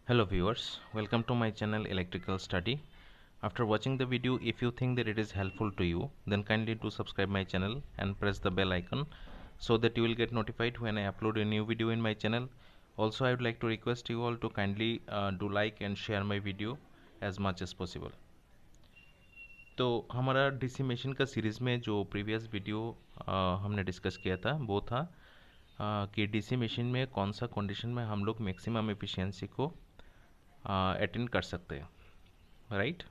Hello viewers, welcome to my channel Electrical Study. After watching the video, if you think that it is helpful to you, then kindly do subscribe my channel and press the bell icon so that you will get notified when I upload a new video in my channel. Also, I would like to request you all to kindly do like and share my video as much as possible. तो हमारा DC machine का series में जो previous video हमने discuss किया था वो था कि डीसी मशीन में कौन सा कंडीशन में हम लोग मैक्सिमम एफिशिएंसी को अटेंड कर सकते हैं, राइट।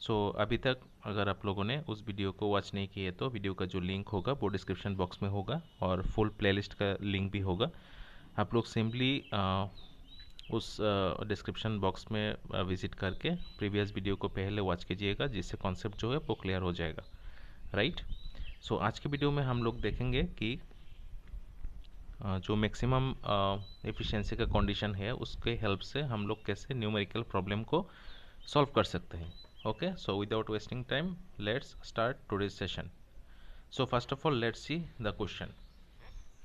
सो अभी तक अगर आप लोगों ने उस वीडियो को वॉच नहीं किया है तो वीडियो का जो लिंक होगा वो डिस्क्रिप्शन बॉक्स में होगा और फुल प्लेलिस्ट का लिंक भी होगा। आप लोग सिंपली उस डिस्क्रिप्शन बॉक्स में विज़िट करके प्रीवियस वीडियो को पहले वॉच कीजिएगा, जिससे कॉन्सेप्ट जो है वो क्लियर हो जाएगा, राइट। सो आज के वीडियो में हम लोग देखेंगे कि जो मैक्सिमम एफिशिएंसी का कंडीशन है उसके हेल्प से हम लोग कैसे न्यूमेरिकल प्रॉब्लम को सॉल्व कर सकते हैं। Okay, so without wasting time let's start today's session. So first of all let's see the question.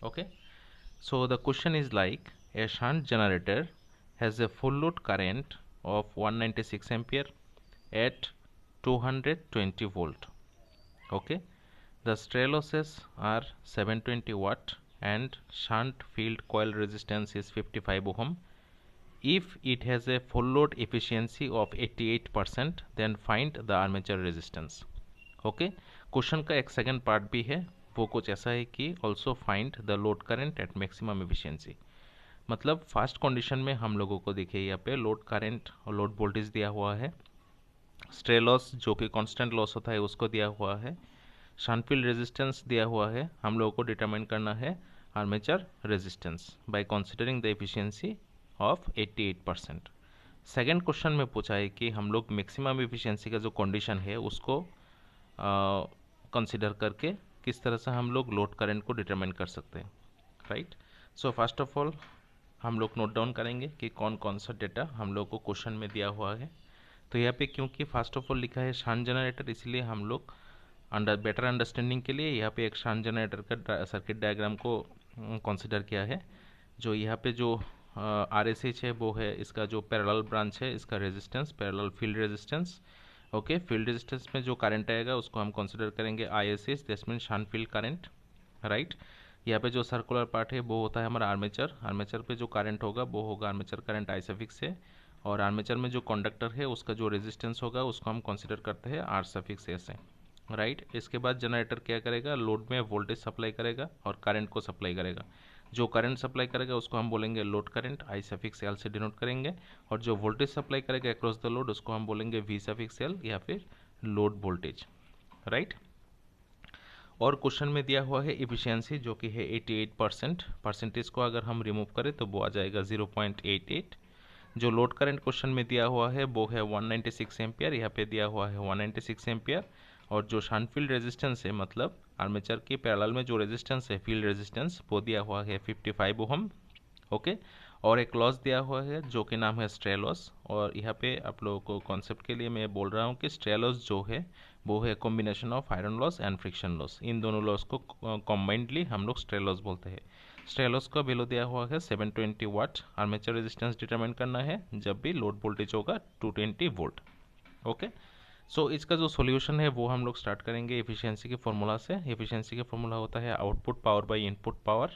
Okay, so the question is like a shunt generator has a full load current of 196 ampere at 220 volt. Okay, the stray losses are 720 watt and shunt field coil resistance is 55 ohm. If it has a full load efficiency of 88%, then find the armature resistance. Okay, question का एक second part भी है, वो कुछ ऐसा है कि also find the load current at maximum efficiency. मतलब फर्स्ट कंडीशन में हम लोगों को देखिए यहाँ पे लोड करंट और लोड वोल्टेज दिया हुआ है, स्ट्रे लॉस जो कि कांस्टेंट लॉस होता है उसको दिया हुआ है, शंट फील्ड रेजिस्टेंस दिया हुआ है, हम लोगों को डिटरमाइन करना है armature resistance bye considering the efficiency of 88%। Second question में पूछा है कि हम लोग मैक्सिमम एफिशिएंसी का जो कंडीशन है उसको कंसिडर करके किस तरह से हम लोग लोड करंट को डिटरमाइन कर सकते हैं, right. So first of all हम लोग नोट डाउन करेंगे कि कौन कौन सा डेटा हम लोग को क्वेश्चन में दिया हुआ है। तो यहाँ पे क्योंकि फर्स्ट ऑफ ऑल लिखा है शंट जनरेटर, इसलिए हम लोग बेटर अंडरस्टैंडिंग के लिए यहाँ पे एक शंट जनरेटर का सर्किट डायग्राम को कंसिडर किया है। जो यहाँ पे जो RSH है वो है इसका जो पैरेलल ब्रांच है, इसका resistance parallel field resistance. Okay, field resistance में जो करंट आएगा उसको हम कंसिडर करेंगे ISH, that's mean shunt field current, right. यहाँ पे जो सर्कुलर पार्ट है वो होता है हमारा आर्मेचर। आर्मेचर पे जो करंट होगा वो होगा आर्मेचर करंट I सफिक्स से, और आर्मेचर में जो कंडक्टर है उसका जो रेजिस्टेंस होगा उसको हम कंसिडर करते हैं R सफिक्स से, राइट। इसके बाद जनरेटर क्या करेगा, लोड में वोल्टेज सप्लाई करेगा और करंट को सप्लाई करेगा। जो करंट सप्लाई करेगा उसको हम बोलेंगे load current, I suffix L से डिनोट करेंगे, और जो वोल्टेज सप्लाई करेगा अक्रॉस द लोड उसको हम बोलेंगे V सफिक्स L या फिर लोड वोल्टेज, राइट। और क्वेश्चन में दिया हुआ है एफिशिएंसी जो कि है 88%। परसेंटेज को अगर हम रिमूव करें तो वो आ जाएगा 0.88। जो लोड करंट क्वेश्चन में दिया हुआ है वो है 196 एम्पियर, यहाँ पे दिया हुआ है 196 एम्पियर। और जो शंट फील्ड रेजिस्टेंस है मतलब आर्मेचर के पैरेलल में जो रेजिस्टेंस है फील्ड रेजिस्टेंस वो दिया हुआ है 55 ओहम। ओके, और एक लॉस दिया हुआ है जो कि नाम है स्ट्रे लॉस। और यहाँ पे आप लोगों को कॉन्सेप्ट के लिए मैं बोल रहा हूँ कि स्ट्रे लॉस जो है वो है combination of iron loss and friction loss. इन दोनों लॉस को कॉम्बाइंडली हम लोग स्ट्रे लॉस बोलते हैं। स्ट्रे लॉस का वैल्यू दिया हुआ है 720 वाट। आर्मेचर रेजिस्टेंस डिटरमाइन करना है जब भी लोड वोल्टेज होगा 220 वोल्ट। ओके, सो इसका जो सॉल्यूशन है वो हम लोग स्टार्ट करेंगे एफिशिएंसी के फॉर्मूला से। एफिशिएंसी का फॉर्मूला होता है output power by input power,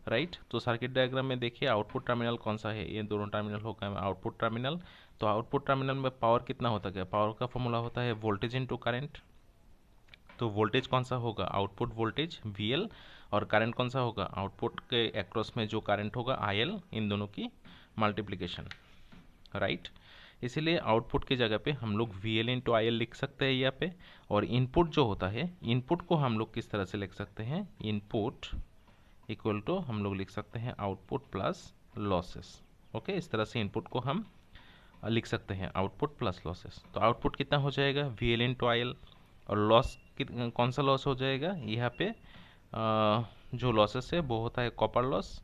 right. तो सर्किट डायग्राम में देखिए आउटपुट टर्मिनल कौन सा है, ये दोनों टर्मिनल होगा आउटपुट टर्मिनल। तो आउटपुट टर्मिनल में पावर कितना होता है, पावर का फॉर्मूला होता है वोल्टेज इनटू करंट। तो वोल्टेज कौन सा होगा, आउटपुट वोल्टेज VL, और करंट कौन सा होगा, आउटपुट के अक्रॉस में जो करंट होगा IL, इन दोनों की मल्टीप्लिकेशन, राइट। इसीलिए आउटपुट की जगह पे हम लोग VL इंटू IL लिख सकते हैं यहाँ पे। और इनपुट जो होता है, इनपुट को हम लोग किस तरह से लिख सकते हैं, इनपुट इक्वल टू हम लोग लिख सकते हैं आउटपुट प्लस लॉसेस। ओके, इस तरह से इनपुट को हम लिख सकते हैं आउटपुट प्लस लॉसेस। तो आउटपुट कितना हो जाएगा VL इंटू IL, और लॉस कौन सा लॉस हो जाएगा, यहाँ पे जो लॉसेस है वो होता है कॉपर लॉस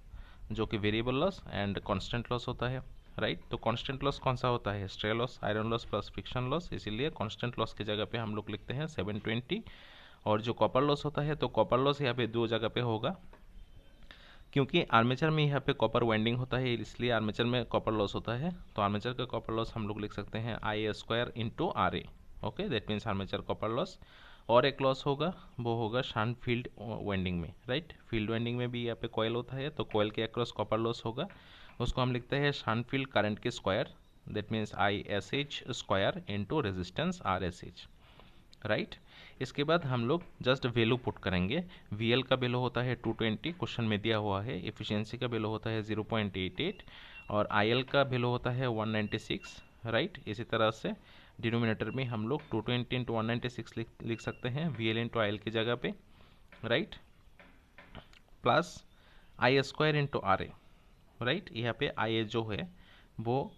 जो कि variable loss and constant loss होता है, राइट। तो कांस्टेंट लॉस कौन सा होता है, stray loss, iron loss plus friction loss, इसीलिए कांस्टेंट लॉस की जगह पे हम लोग लिखते हैं 720। और जो कॉपर लॉस होता है तो कॉपर लॉस यहाँ पे दो जगह पे होगा। क्योंकि आर्मेचर में यहाँ पे कॉपर वाइंडिंग होता है, इसलिए आर्मेचर में कॉपर लॉस होता है। तो आर्मेचर का कॉपर लॉस हम लोग लिख सकते हैं I square into R A. Okay, that means armature copper loss. और एक लॉस होगा, वो होगा शांट फील्ड वाइंडिंग में, राइट। फील्ड वाइंडिंग में भी यहाँ पे कॉयल होता है, तो कॉयल के अक्रॉस कॉपर लॉस होगा, उसको हम लिखते हैं शांट फील्ड करंट के square, that means I S H square into resistance R S H, right. इसके बाद हम लोग जस्ट वैल्यू पुट करेंगे। VL का वैल्यू होता है 220, क्वेश्चन में दिया हुआ है। एफिशिएंसी का वैल्यू होता है 0.88 और IL का वैल्यू होता है 196, राइट। इसी तरह से डिनोमिनेटर में हम लोग 220 इंटू 196 लिख सकते हैं VL इंटू IL की जगह पे, right, plus I square into R A, right. यहाँ पे आई जो है वो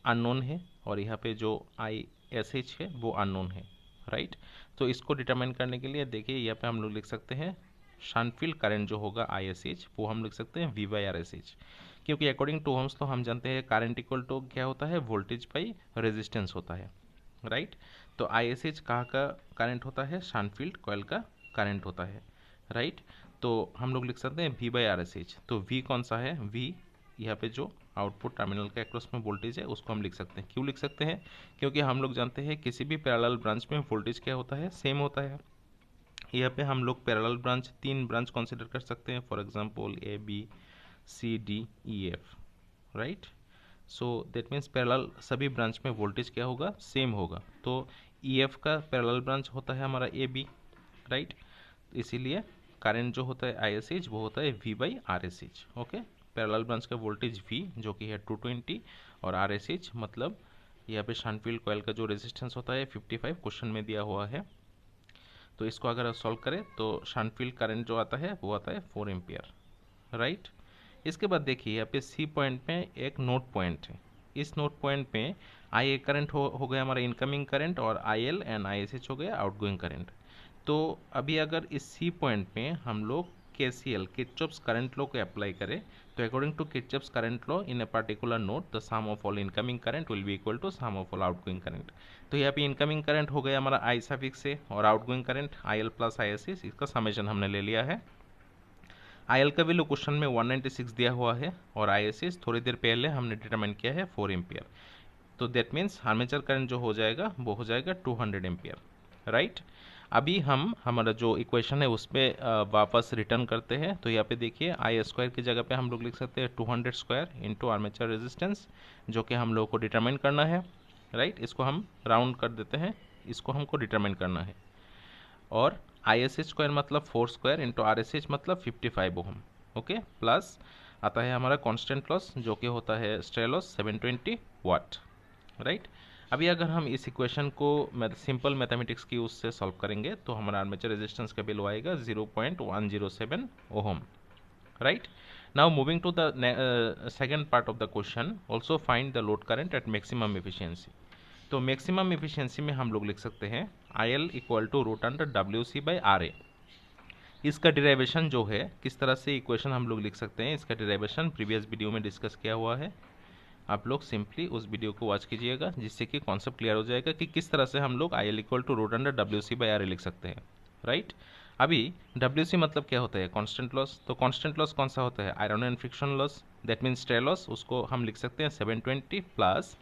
अननोन है और यहाँ पे जो ISH है वो अननोन है, राइट। तो इसको डिटरमाइन करने के लिए देखिए यहाँ पे हम लोग लिख सकते हैं शंट फील्ड करंट जो होगा ISH वो हम लिख सकते हैं V/RSH, क्योंकि अकॉर्डिंग टू ओम्स तो हम जानते हैं करंट इक्वल टू क्या होता है, वोल्टेज बाई रेजिस्टेंस होता है, राइट। तो ISH कहाँ का करंट होता है, शंट फील्ड कॉइल का करंट होता है, राइट। तो हम लोग लिख सकते हैं V/RSH। तो V कौन सा है, V यहाँ पे जो आउटपुट टर्मिनल के अक्रॉस में वोल्टेज है उसको हम लिख सकते हैं। क्यों लिख सकते हैं, क्योंकि हम लोग जानते हैं किसी भी पैरेलल ब्रांच में वोल्टेज क्या होता है, सेम होता है। यहाँ पे हम लोग पैरेलल ब्रांच 3 ब्रांच कंसीडर कर सकते हैं, for example ABCDEF, right. So that means parallel सभी ब्रांच में वोल्टेज क्या होगा, सेम होगा। तो EF का पैरेलल ब्रांच होता है हमारा AB, राइट। इसीलिए करंट जो होता है ISH वो होता है V/RSH, ओके। पैरेलल ब्रांच का वोल्टेज V जो कि है 220 और RSH मतलब यहाँ पे शंट फील्ड कॉइल का जो रेजिस्टेंस होता है 55, क्वेश्चन में दिया हुआ है। तो इसको अगर सॉल्व करें तो शंट फील्ड करंट जो आता है वो आता है 4 एम्पियर, राइट। इसके बाद देखिए यहाँ पे C पॉइंट में एक नोड पॉइंट है। इस नोड पॉइंट पे IA करंट हो गया हमारा इनकमिंग करंट और IL एंड ISH हो गया आउटगोइंग करंट। तो अभी अगर इस C पॉइंट पे हम लोग KCL किरचॉफ्स करंट लॉ को अप्लाई करें तो according to Kirchhoff's current law in a particular node the sum of all incoming current will be equal to sum of all outgoing current. तो यहाँ पे incoming current हो गया हमारा I suffix से और outgoing current IL plus ISH, इसका summation हमने ले लिया है। IL का वैल्यू क्वेश्चन में 196 दिया हुआ है और ISH थोड़ी देर पहले हमने डिटरमाइन किया है 4 एम्पियर। तो दैट मीन्स आर्मेचर करंट जो हो जाएगा वो हो जाएगा 200 एम्पियर, राइट। अभी हम हमारा जो इक्वेशन है उस पर वापस रिटर्न करते हैं। तो यहाँ पे देखिए आई स्क्वायर की जगह पे हम लोग लिख सकते हैं 200 स्क्वायर इंटू आर्मेचर रेजिस्टेंस, जो कि हम लोग को डिटरमाइन करना है, राइट। इसको हम राउंड कर देते हैं, इसको हमको डिटरमाइन करना है। और ISH स्क्वायर मतलब 4 स्क्वायर इंटू RSH मतलब 55 ओम, ओके। प्लस आता है हमारा कांस्टेंट लॉस जो कि होता है स्ट्रे लॉस 720 वाट, राइट। अभी अगर हम इस इक्वेशन को सिंपल मैथमेटिक्स की उससे सॉल्व करेंगे तो हमारा आर्मेचर रेजिस्टेंस का वैल्यू आएगा 0.107 ohm, right. Now moving to the second part of the question, also find the load current at maximum efficiency. तो मैक्सिमम एफिशिएंसी में हम लोग लिख सकते हैं IL इक्वल टू √WC/RA। इसका डिराइवेशन जो है किस तरह से इक्वेशन हम लोग लिख सकते हैं, इसका डिराइवेशन प्रीवियस वीडियो में डिस्कस किया हुआ है। आप लोग सिंपली उस वीडियो को वॉच कीजिएगा जिससे कि कॉन्सेप्ट क्लियर हो जाएगा कि किस तरह से हम लोग IL इक्वल टू √WC/RA लिख सकते हैं, राइट। अभी WC मतलब क्या होता है, कांस्टेंट लॉस। तो कांस्टेंट लॉस कौन सा होता है, iron and friction loss, that means stray loss. उसको हम लिख सकते हैं 720 प्लस,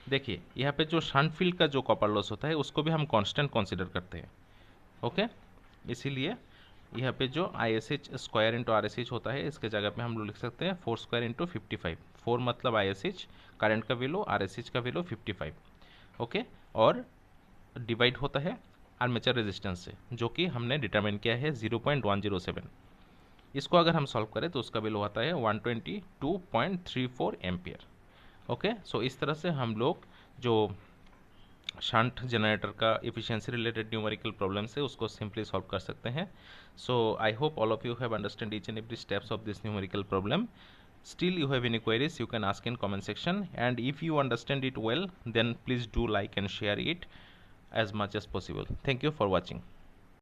देखिए यहाँ पे जो शंट फील्ड का जो कॉपर लॉस होता है उसको भी हम कांस्टेंट कंसीडर करते हैं, ओके। इसीलिए यहाँ पे जो ISH स्क्वायर इंटू RSH होता है इसके जगह पे हम लोग लिख सकते हैं 4 स्क्वायर इंटू 55। 4 मतलब ISH करंट का वैल्यू, RSH का वैल्यू 55, ओके। और डिवाइड होता है आर्मेचर रेजिस्टेंस से जो कि हमने डिटरमाइन किया है 0.107। इसको अगर हम सॉल्व करें तो उसका वैल्यू आता है 122.34 एम्पियर, ओके। सो इस तरह से हम लोग जो शंट जनरेटर का एफिशिएंसी रिलेटेड न्यूमेरिकल प्रॉब्लम्स है उसको सिंपली सॉल्व कर सकते हैं। So I hope all of you have understand each and every steps of this numerical problem. Still you have any queries, you can ask in comment section, and if you understand it well then please do like and share it as much as possible. Thank you for watching.